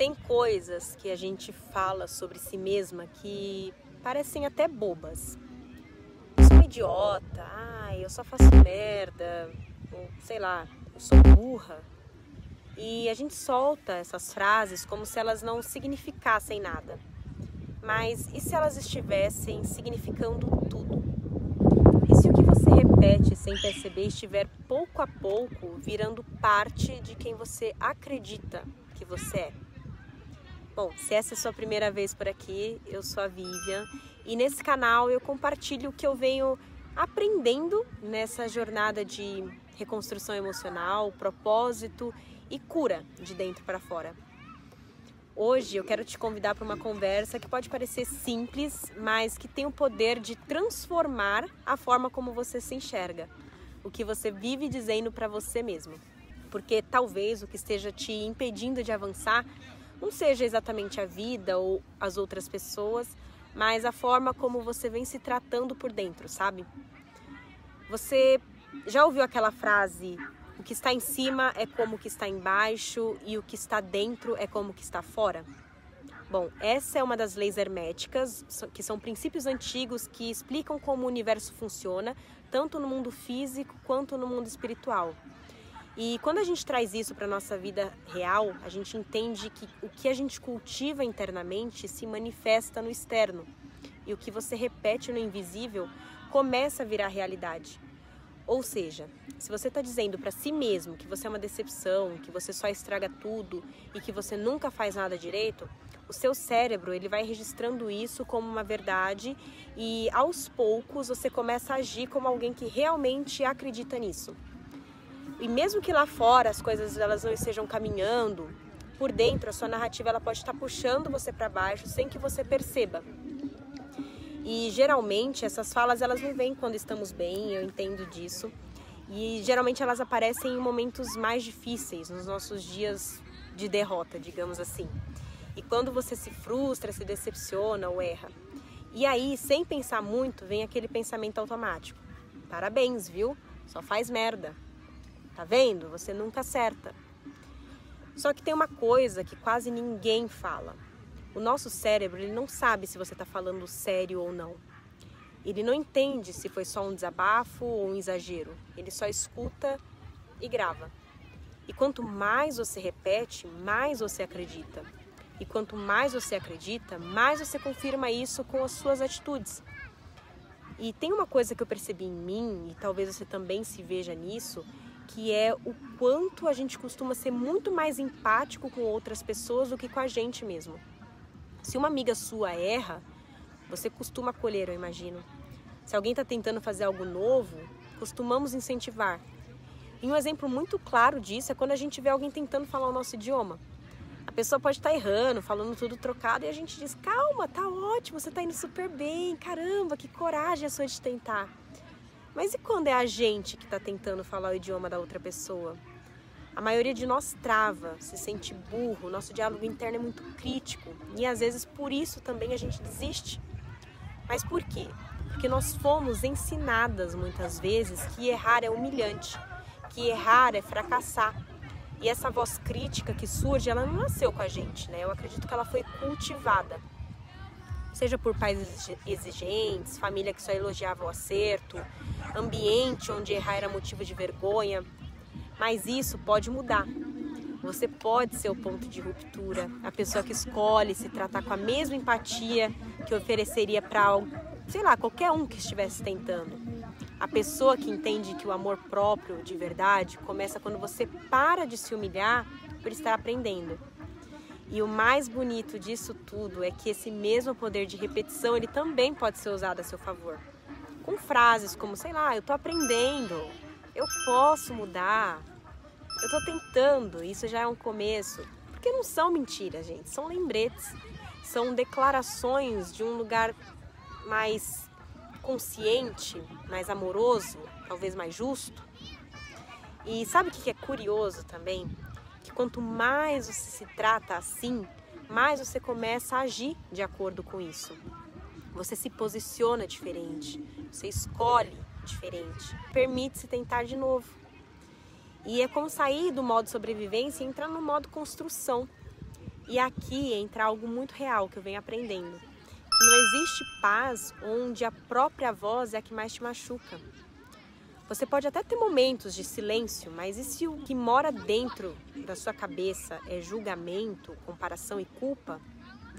Tem coisas que a gente fala sobre si mesma que parecem até bobas. Eu sou uma idiota, eu só faço merda, ou sei lá, eu sou burra. E a gente solta essas frases como se elas não significassem nada. Mas e se elas estivessem significando tudo? E se o que você repete sem perceber estiver pouco a pouco virando parte de quem você acredita que você é? Bom, se essa é a sua primeira vez por aqui, eu sou a Vivian e nesse canal eu compartilho o que eu venho aprendendo nessa jornada de reconstrução emocional, propósito e cura de dentro para fora. Hoje eu quero te convidar para uma conversa que pode parecer simples, mas que tem o poder de transformar a forma como você se enxerga, o que você vive dizendo para você mesmo. Porque talvez o que esteja te impedindo de avançar não seja exatamente a vida ou as outras pessoas, mas a forma como você vem se tratando por dentro, sabe? Você já ouviu aquela frase: o que está em cima é como o que está embaixo e o que está dentro é como o que está fora? Bom, essa é uma das leis herméticas, que são princípios antigos que explicam como o universo funciona, tanto no mundo físico quanto no mundo espiritual. E quando a gente traz isso para a nossa vida real, a gente entende que o que a gente cultiva internamente se manifesta no externo. E o que você repete no invisível começa a virar realidade. Ou seja, se você está dizendo para si mesmo que você é uma decepção, que você só estraga tudo e que você nunca faz nada direito, o seu cérebro ele vai registrando isso como uma verdade e aos poucos você começa a agir como alguém que realmente acredita nisso. E mesmo que lá fora as coisas elas não estejam caminhando, por dentro a sua narrativa ela pode estar puxando você para baixo sem que você perceba. E geralmente essas falas elas não vêm quando estamos bem, eu entendo disso. E geralmente elas aparecem em momentos mais difíceis, nos nossos dias de derrota, digamos assim. E quando você se frustra, se decepciona ou erra. E aí, sem pensar muito, vem aquele pensamento automático: parabéns, viu? Só faz merda. Tá vendo? Você nunca acerta. Só que tem uma coisa que quase ninguém fala. O nosso cérebro, ele não sabe se você está falando sério ou não. Ele não entende se foi só um desabafo ou um exagero. Ele só escuta e grava. E quanto mais você repete, mais você acredita. E quanto mais você acredita, mais você confirma isso com as suas atitudes. E tem uma coisa que eu percebi em mim, e talvez você também se veja nisso, que é o quanto a gente costuma ser muito mais empático com outras pessoas do que com a gente mesmo. Se uma amiga sua erra, você costuma acolher, eu imagino. Se alguém está tentando fazer algo novo, costumamos incentivar. E um exemplo muito claro disso é quando a gente vê alguém tentando falar o nosso idioma. A pessoa pode estar errando, falando tudo trocado, e a gente diz: calma, tá ótimo, você tá indo super bem, caramba, que coragem a sua de tentar. Mas e quando é a gente que está tentando falar o idioma da outra pessoa? A maioria de nós trava, se sente burro, nosso diálogo interno é muito crítico e às vezes por isso também a gente desiste. Mas por quê? Porque nós fomos ensinadas muitas vezes que errar é humilhante, que errar é fracassar. E essa voz crítica que surge, ela não nasceu com a gente, né? Eu acredito que ela foi cultivada. Seja por pais exigentes, família que só elogiava o acerto, ambiente onde errar era motivo de vergonha. Mas isso pode mudar. Você pode ser o ponto de ruptura, a pessoa que escolhe se tratar com a mesma empatia que ofereceria para, sei lá, qualquer um que estivesse tentando. A pessoa que entende que o amor próprio de verdade começa quando você para de se humilhar por estar aprendendo. E o mais bonito disso tudo é que esse mesmo poder de repetição, ele também pode ser usado a seu favor. Com frases como, sei lá, eu tô aprendendo, eu posso mudar, eu tô tentando, isso já é um começo. Porque não são mentiras, gente, são lembretes, são declarações de um lugar mais consciente, mais amoroso, talvez mais justo. E sabe o que é curioso também? Que quanto mais você se trata assim, mais você começa a agir de acordo com isso. Você se posiciona diferente, você escolhe diferente, permite-se tentar de novo. E é como sair do modo sobrevivência e entrar no modo construção. E aqui entra algo muito real que eu venho aprendendo. Que não existe paz onde a própria voz é a que mais te machuca. Você pode até ter momentos de silêncio, mas e se o que mora dentro da sua cabeça é julgamento, comparação e culpa?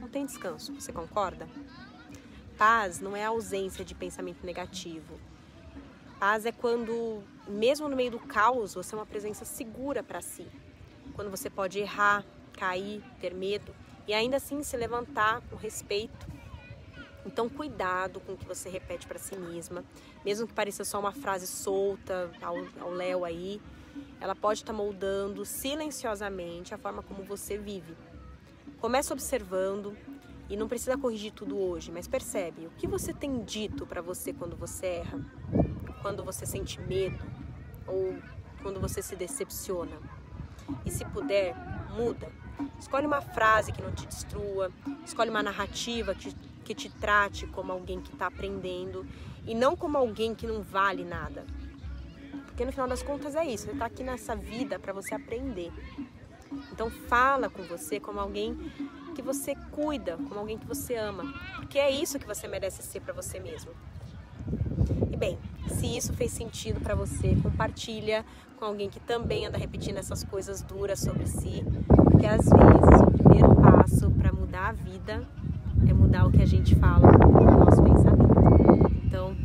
Não tem descanso, você concorda? Paz não é a ausência de pensamento negativo. Paz é quando, mesmo no meio do caos, você é uma presença segura para si. Quando você pode errar, cair, ter medo e ainda assim se levantar com respeito. Então cuidado com o que você repete para si mesma, mesmo que pareça só uma frase solta ao léu aí, ela pode estar moldando silenciosamente a forma como você vive. Começa observando e não precisa corrigir tudo hoje, mas percebe o que você tem dito para você quando você erra, quando você sente medo ou quando você se decepciona. E se puder, muda. Escolhe uma frase que não te destrua, escolhe uma narrativa que te trate como alguém que está aprendendo e não como alguém que não vale nada. Porque no final das contas é isso, você está aqui nessa vida para você aprender. Então fala com você como alguém que você cuida, como alguém que você ama, porque é isso que você merece ser para você mesmo. E bem, se isso fez sentido para você, compartilha com alguém que também anda repetindo essas coisas duras sobre si, porque às vezes o primeiro passo para mudar a vida é mudar o que a gente fala no nosso pensamento. Então,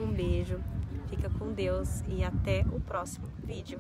um beijo, fica com Deus e até o próximo vídeo.